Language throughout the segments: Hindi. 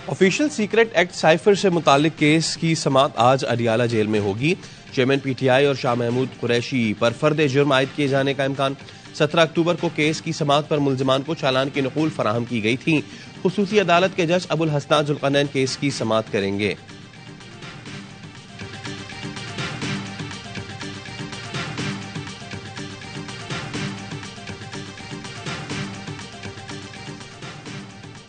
ऑफिशियल सीक्रेट एक्ट साइफर से मुतालिक केस की समाअत आज अडियाला जेल में होगी। चेयरमैन पीटीआई और शाह महमूद कुरैशी पर फर्द जुर्म आयद किए जाने का इम्कान। 17 अक्टूबर को केस की समाअत पर मुल्जिमान को चालान की नकूल फराहम की गई थी। खुसूसी अदालत के जज अबुल हसनात जुल्करनैन केस की समाअत करेंगे।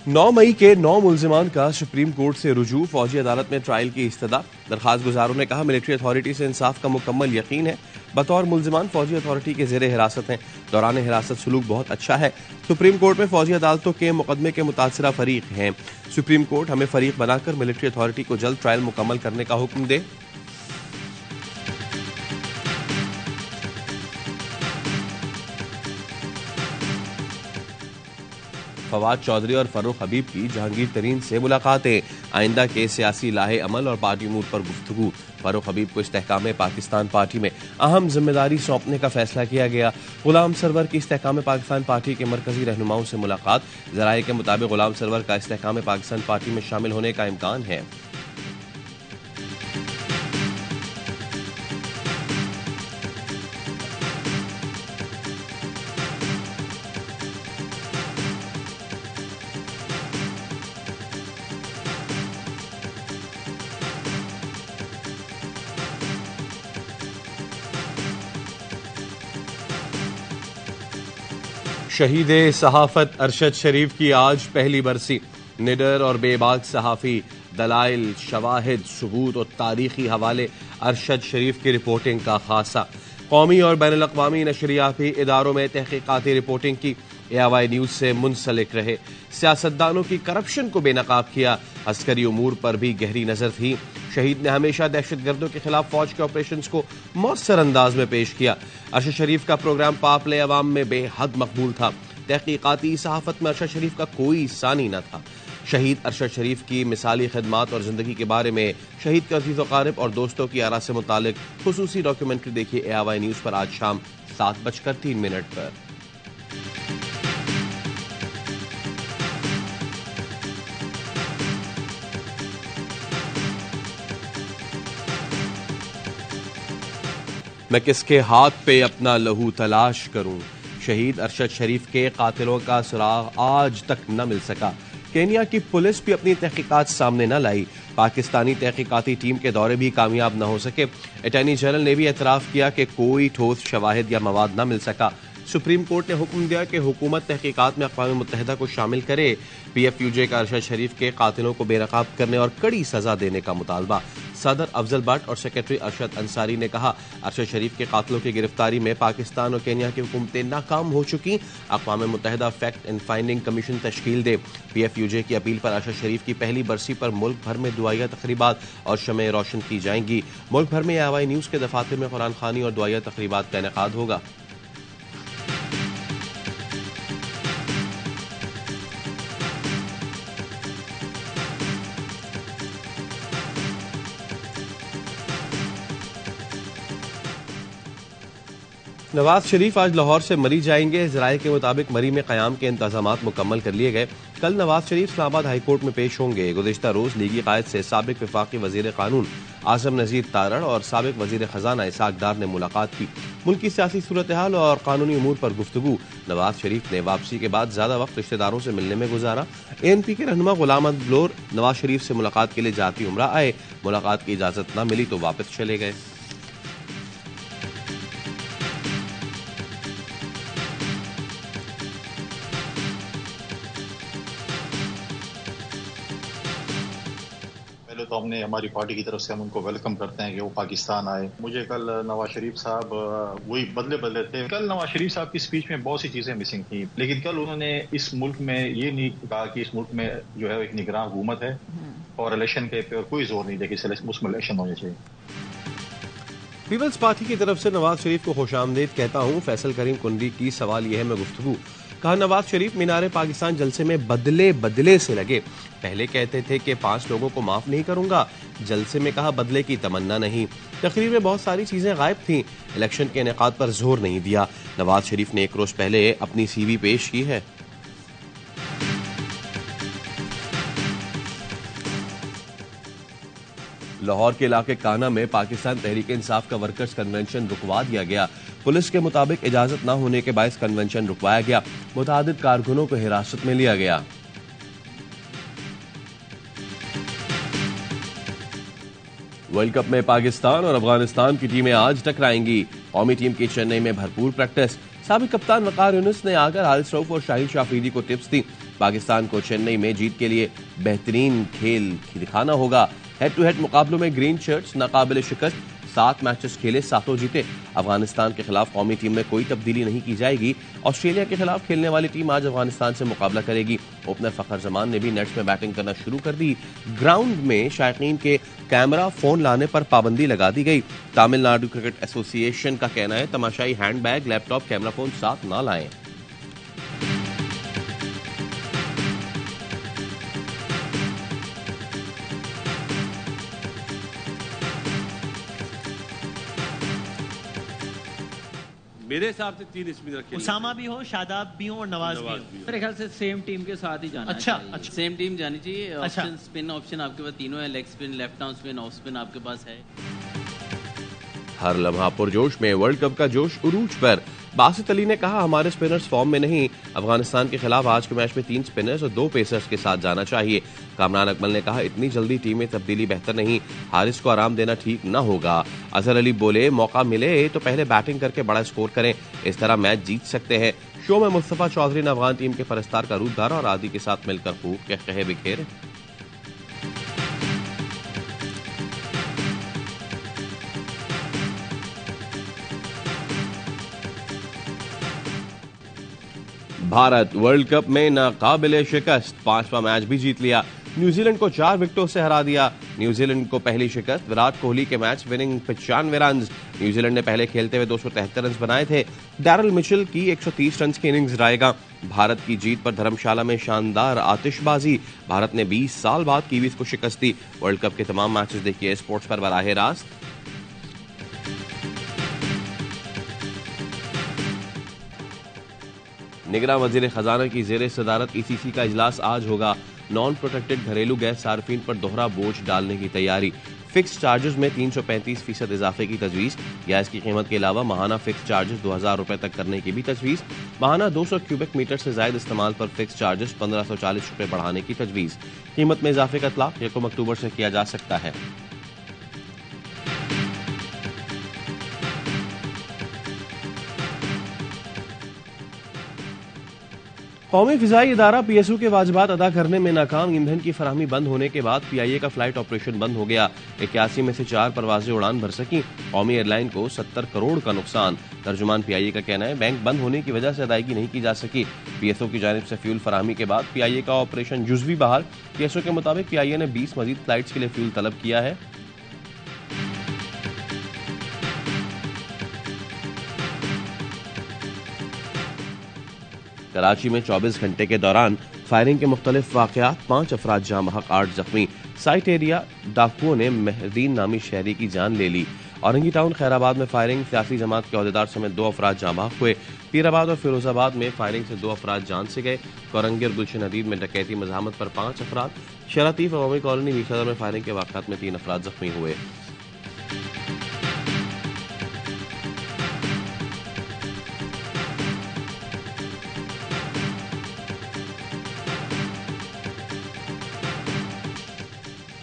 नौ मई के 9 मुल्जिमान का सुप्रीम कोर्ट से रुजू। फौजी अदालत में ट्रायल की इस्तदा। दरखास्त गुजारों ने कहा मिलिट्री अथॉरिटी से इंसाफ का मुकम्मल यकीन है। बतौर मुल्जिमान फौजी अथॉरिटी के जेर हिरासत हैं। दौरान हिरासत सलूक बहुत अच्छा है। सुप्रीम कोर्ट में फौजी अदालतों के मुकदमे के मुतासरा फरीक हैं। सुप्रीम कोर्ट हमें फरीक बनाकर मिलिट्री अथॉरिटी को जल्द ट्रायल मुकम्मल करने का हुक्म दे। फवाद चौधरी और फरूख हबीब की जहांगीर तरीन से मुलाकातें। आइंदा के सियासी लाहे अमल और पार्टी उमूर पर गुफ्तगू। फरूख हबीब को इस्तेहकाम पाकिस्तान पार्टी में अहम जिम्मेदारी सौंपने का फैसला किया गया। गुलाम सरवर की इस्तेहकाम पाकिस्तान पार्टी के मरकजी रहनुमाओं से मुलाकात। जराये के मुताबिक गुलाम सरवर का इस्तेहकाम पाकिस्तान पार्टी में शामिल होने का इम्कान है। शहीद सहाफत अरशद शरीफ की आज पहली बरसी। निडर और बेबाक सहाफी, दलाइल, शवाहिद, सबूत और तारीखी हवाले अरशद शरीफ की रिपोर्टिंग का खासा। कौमी और बैनुल अक़वामी नशरियाती इदारों में तहकीकाती रिपोर्टिंग की। AY न्यूज से मुंसलिक रहे। सियासतदानों की करप्शन को बेनकाब किया। अस्करी उमूर पर भी गहरी नजर थी। शहीद ने हमेशा दहशतगर्दों के खिलाफ फौज के ऑपरेशंस को मौसर अंदाज में पेश किया। अरशद शरीफ का प्रोग्राम पापले अवाम में बेहद मकबूल था। तहकीकाती सहाफत में अरशद शरीफ का कोई सानी न था। शहीद अरशद शरीफ की मिसाली खिदमात और जिंदगी के बारे में शहीद के अजीज़ वक़ारिब और दोस्तों की आरा से मुतालिक खुसूसी डॉक्यूमेंट्री देखिए AY न्यूज पर आज शाम 7:03 पर। मैं किसके हाथ पे अपना लहू तलाश करूं। शहीद अरशद शरीफ के कातिलों का सुराग आज तक न मिल सका। केन्या की पुलिस भी अपनी तहकीकात सामने न लाई। पाकिस्तानी तहकीकाती टीम के दौरे भी कामयाब न हो सके। अटॉर्नी जनरल ने भी एतराफ़ किया कि कोई ठोस शवाहिद या मवाद न मिल सका। सुप्रीम कोर्ट ने हुक्म दिया कि हुकूमत तहकीकात में अक़वाम मुत्तहिदा को शामिल करे। PFUJ का अरशद शरीफ के कातिलों को बेनकाब करने और कड़ी सजा देने का मुतालबा। सदर अफजल भट्ट और सेक्रेटरी अरशद अंसारी ने कहा अरशद शरीफ के कातिलों की गिरफ्तारी में पाकिस्तान और केन्या की हुकूमतें नाकाम हो चुकी। अक़वाम मुत्तहिदा फैक्ट एंड फाइंडिंग कमीशन तश्कील दे। PFUJ की अपील पर अरशद शरीफ की पहली बरसी पर मुल्क भर में दुआया तकरीबात और शमए रोशन की जाएंगी। मुल्क भर में AY न्यूज के दफातर में कुरान खानी और दुआया तकरीबात का इनेकाद होगा। नवाज शरीफ आज लाहौर से मरी जाएंगे। जराये के मुताबिक मरी में क़याम के इंतजामात मुकम्मल कर लिए गए। कल नवाज शरीफ इस्लामाबाद हाईकोर्ट में पेश होंगे। गुज़िश्ता रोज लीगी कायद से साबिक वफाकी वज़ीर कानून आज़म नज़ीर तारड़ और साबिक वज़ीर खजाना इसाक डार ने मुलाकात की। मुल्क की सियासी सूरत हाल और कानूनी उमूर पर गुफ्तगू। नवाज शरीफ ने वापसी के बाद ज्यादा वक्त रिश्तेदारों से मिलने में गुजारा। ANP के रहनुमा गुलाम अहमद बलोर नवाज शरीफ से मुलाकात के लिए जाती उम्रा आए। मुलाकात की इजाजत न मिली तो वापस चले गए। तो हमने हमारी पार्टी की तरफ से हम उनको वेलकम करते हैं कि वो पाकिस्तान आए। मुझे कल नवाज शरीफ साहब वही बदले बदले थे। कल नवाज शरीफ साहब की स्पीच में बहुत सी चीजें मिसिंग थी, लेकिन कल उन्होंने इस मुल्क में ये नहीं कहा कि इस मुल्क में जो है एक निगरान हुकूमत है और इलेक्शन के पे कोई जोर नहीं दिया कि उसमें इलेक्शन होने चाहिए। पीपल्स पार्टी की तरफ से नवाज शरीफ को खुशामदीद कहता हूं। फैसल करीम कुंडी की सवाल यह है मैं गुफ्तगू। कहा नवाज शरीफ मीनारे पाकिस्तान जलसे में बदले से लगे। पहले कहते थे कि 5 लोगों को माफ नहीं करूंगा। जलसे में कहा बदले की तमन्ना नहीं। तकरीर में बहुत सारी चीजें गायब थीं। इलेक्शन के इनेकाद पर जोर नहीं दिया। नवाज शरीफ ने 1 रोज पहले अपनी CV पेश की है। लाहौर के इलाके काना में पाकिस्तान तहरीक इंसाफ का वर्कर्स कन्वेंशन रुकवा दिया गया। पुलिस के मुताबिक इजाजत न होने के बायस कन्वेंशन रुकवाया गया। मुतादिद कारकुनों को हिरासत में लिया गया। वर्ल्ड कप में पाकिस्तान और अफगानिस्तान की टीमें आज टकराएंगी। कौमी टीम की चेन्नई में भरपूर प्रैक्टिस। साबिक कप्तान वकार यूनुस ने आकर हारिस रऊफ और शाहिद शाफरीदी को टिप्स दी। पाकिस्तान को चेन्नई में जीत के लिए बेहतरीन खेल दिखाना होगा। हेड टू हेड मुकाबलों में ग्रीन शर्ट्स नाकाबिल शिकस्त, 7 मैचेस खेले 7 जीते। अफगानिस्तान के खिलाफ कौमी टीम में कोई तब्दीली नहीं की जाएगी। ऑस्ट्रेलिया के खिलाफ खेलने वाली टीम आज अफगानिस्तान से मुकाबला करेगी। ओपनर फखर जमान ने भी नेट्स में बैटिंग करना शुरू कर दी। ग्राउंड में शायकीन के कैमरा फोन लाने पर पाबंदी लगा दी गई। तमिलनाडु क्रिकेट एसोसिएशन का कहना है तमाशाई हैंडबैग, लैपटॉप, कैमरा फोन साथ ना लाएं। मेरे हिसाब से 3 स्पिनर खेले। उसामा भी हो, शादाब भी हो और नवाज भी हो। मेरे ख्याल से सेम टीम के साथ ही जाना अच्छा, चाहिए। अच्छा। सेम टीम जानी चाहिए। अच्छा। ऑप्शन स्पिन ऑप्शन आपके पास तीनों है, leg spin, left arm spin, off spin आपके पास है। हर लम्हा पुरजोश में वर्ल्ड कप का जोश उरूज पर। बासित अली ने कहा हमारे स्पिनर्स फॉर्म में नहीं। अफगानिस्तान के खिलाफ आज के मैच में 3 स्पिनर्स और 2 पेसर्स के साथ जाना चाहिए। कामरान अकमल ने कहा इतनी जल्दी टीम में तब्दीली बेहतर नहीं, हारिस को आराम देना ठीक न होगा। अजहर अली बोले मौका मिले तो पहले बैटिंग करके बड़ा स्कोर करें, इस तरह मैच जीत सकते हैं। शो में मुस्तफा चौधरी ने अफगान टीम के परस्तार का रूप धारा और आदि के साथ मिलकर खूब कहे बिखेरे। भारत वर्ल्ड कप में नाकाबिले शिकस्त, 5वां मैच भी जीत लिया। न्यूजीलैंड को 4 विकेटों से हरा दिया। न्यूजीलैंड को पहली शिकस्त। विराट कोहली के मैच विनिंग 95 रन। न्यूजीलैंड ने पहले खेलते हुए 273 रन बनाए थे। डैरल मिचेल की 130 रन की इनिंग्स रहेगा। भारत की जीत पर धर्मशाला में शानदार आतिशबाजी। भारत ने 20 साल बाद कीवीज को शिकस्त दी। वर्ल्ड कप के तमाम मैचेस देखिए स्पोर्ट्स पर बराह रास्त। निगरां वजीर खजाना की जेर सदारत ईसीसी का इजलास आज होगा। नॉन प्रोटेक्टेड घरेलू गैस सार्फिन पर दोहरा बोझ डालने की तैयारी। फिक्स चार्जेस में 335% इजाफे की तजवीज। गैस की कीमत के अलावा माहाना फिक्स चार्जेस 2000 रुपए तक करने की भी तजवीज। माहाना 200 क्यूबिक मीटर से ज्यादा इस्तेमाल पर फिक्स चार्जेस 1540 रुपए बढ़ाने की तजवीज। कीमत में इजाफे का इतलाक 1 अक्टूबर से किया जा सकता है। कौमी फिजाई इदारा पीएसयू के वाजिबात अदा करने में नाकाम। ईंधन की फराहमी बंद होने के बाद पीआईए का फ्लाइट ऑपरेशन बंद हो गया। 81 में से 4 परवाजें उड़ान भर सकी। कौमी एयरलाइन को 70 करोड़ का नुकसान। तर्जुमान पीआईए का कहना है बैंक बंद होने की वजह से अदायगी नहीं की जा सकी। पीएसओ की जानिब से फ्यूल फराहमी के बाद पीआईए का ऑपरेशन जुज़वी बहाल। पीएसओ के मुताबिक पीआईए ने 20 मजीद फ्लाइट्स के लिए फ्यूल तलब किया है। कराची में 24 घंटे के दौरान फायरिंग के मुख्तलिफ वाकयात, 5 अफराद जाँ बहक, 8 जख्मी। साइट एरिया डाकुओं ने मेहदीन नामी शहरी की जान ले ली। औरंगी टाउन खैराबाद में फायरिंग, सियासी जमात के अहदेदार समेत 2 अफराद जाँ बहक हुए। पीराबाद और फिरोजाबाद में फायरिंग से 2 अफराद जान से गए। कोरंगी और गुलशन हदीद में डकैती मज़ामत पर 5 अफराद। शरातीफ अवामी कॉलोनी मीरसदर में फायरिंग के वाकयात में 3 अफराद जख्मी हुए।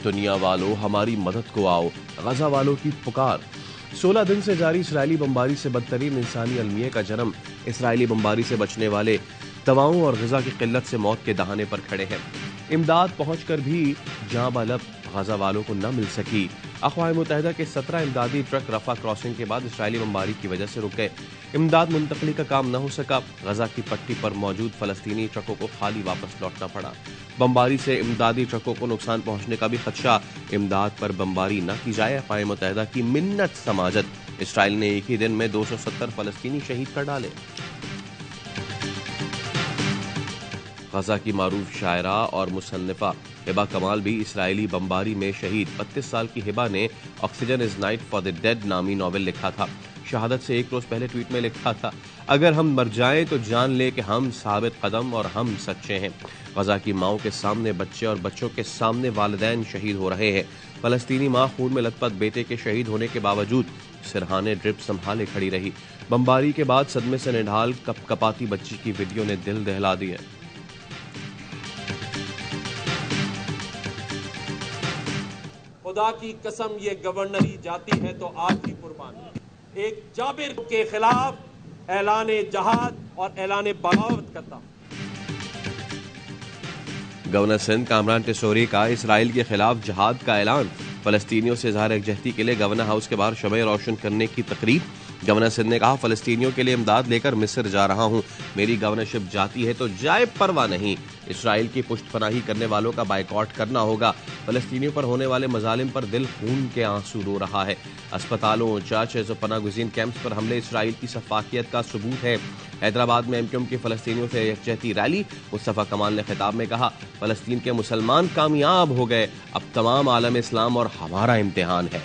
दुनिया वालों हमारी मदद को आओ, गजा वालों की पुकार। 16 दिन से जारी इसराइली बमबारी से बदतरीन इंसानी अलमिये का जन्म। इसराइली बमबारी से बचने वाले दवाओं और गजा की किल्लत से मौत के दहाने पर खड़े हैं। इमदाद पहुंचकर भी जाँ बालब गजा वालों को न मिल सकी। अक़वाम मुत्तहिदा के 17 इमदादी ट्रक रफा क्रॉसिंग के बाद इसराइली बमबारी की वजह से रुक गए। इमदाद मुंतकली का काम न हो सका। गजा की पट्टी पर मौजूद फलस्तीनी ट्रकों को खाली वापस लौटना पड़ा। बमबारी से इमदादी ट्रकों को नुकसान पहुंचने का भी खदशा। इमदाद पर बमबारी न की जाए, अक़वाम मुत्तहिदा की मिन्नत समाजत। इसराइल ने एक ही दिन में 270 फलस्तीनी शहीद कर डाले। गजा की मारूफ शायरा और मुसन्निफा हिबा कमाल भी इसराइली बमबारी में शहीद। 32 साल की हिबा ने oxygen is night for the dead नामी नॉवेल लिखा था। शहादत से 1 रोज पहले ट्वीट में लिखा था, अगर हम मर जाएं तो जान ले कि हम साबित कदम और हम सच्चे हैं। गजा की माओं के सामने बच्चे और बच्चों के सामने वालिदैन शहीद हो रहे हैं। फलस्तीनी मां खून में लथपथ बेटे के शहीद होने के बावजूद सिरहाने ड्रिप संभाले खड़ी रही। बमबारी के बाद सदमे से निढाल कपकपाती बच्ची की वीडियो ने दिल दहला दिया। खुदा की कसम ये गवर्नरी जाती है तो आज भी कुर्बान। एक जाबिर के खिलाफ ऐलान जहाद और ऐलान बगावत करता। गवर्नर सिंध कामरान टिसोरी का इसराइल के खिलाफ जहाद का ऐलान। फलस्तीनियों से इजहार यकजहती के लिए गवर्नर हाउस के बाहर शब रोशन करने की तकरीब। गवर्नर सिंध ने कहा, फलस्तीनियों के लिए इमदाद लेकर मिस्र जा रहा हूं। मेरी गवर्नरशिप जाती है तो जाए, परवाह नहीं। इसराइल की पुष्टपनाही करने वालों का बाइकआउट करना होगा। फलस्तीनियों पर होने वाले मजालिम पर दिल खून के आंसू रो रहा है। अस्पतालों, चर्चेज और पनागुज़ीन कैंप्स पर हमले इसराइल की सफाकियत का सबूत है। हैदराबाद में एमक्यूएम की फलस्तीनियों से यकजहती रैली। मुस्तफा कमाल ने खिताब में कहा, फलस्तीन के मुसलमान कामयाब हो गए, अब तमाम आलम इस्लाम और हमारा इम्तिहान है।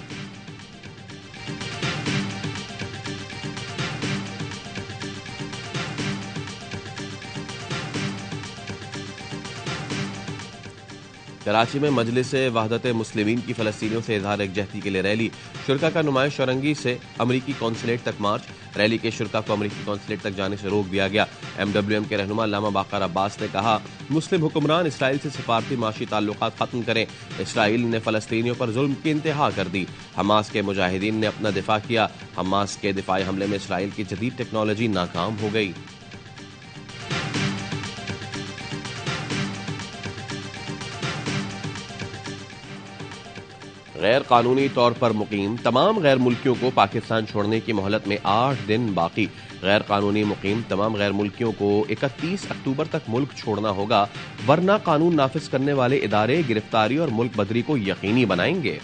कराची में मजलिस वहदत मुस्लिमीन की फलस्तीनियों से इजहार यकजहती के लिए रैली। शुरका का नुमाइश औरंगी से अमरीकी कौंसलेट तक मार्च। रैली के शुरका को अमरीकी कौंसलेट तक जाने से रोक दिया गया। MWM के रहनुमा अल्लामा बाकर अब्बास ने कहा, मुस्लिम हुक्मरान इसराइल से सिफारती माशी ताल्लुकात खत्म करें। इसराइल ने फलस्तीनियों पर जुल्म की इंतहा कर दी। हमास के मुजाहिदीन ने अपना दिफा किया। हमास के दिफाई हमले में इसराइल की जदीद टेक्नोलॉजी नाकाम हो गई। गैर कानूनी तौर पर मुकीम तमाम गैर मुल्कियों को पाकिस्तान छोड़ने की मोहलत में 8 दिन बाकी। गैर कानूनी मुकीम तमाम गैर मुल्कियों को 31 अक्टूबर तक मुल्क छोड़ना होगा, वरना कानून नाफिज करने वाले इदारे गिरफ्तारी और मुल्क बदरी को यकीनी बनाएंगे।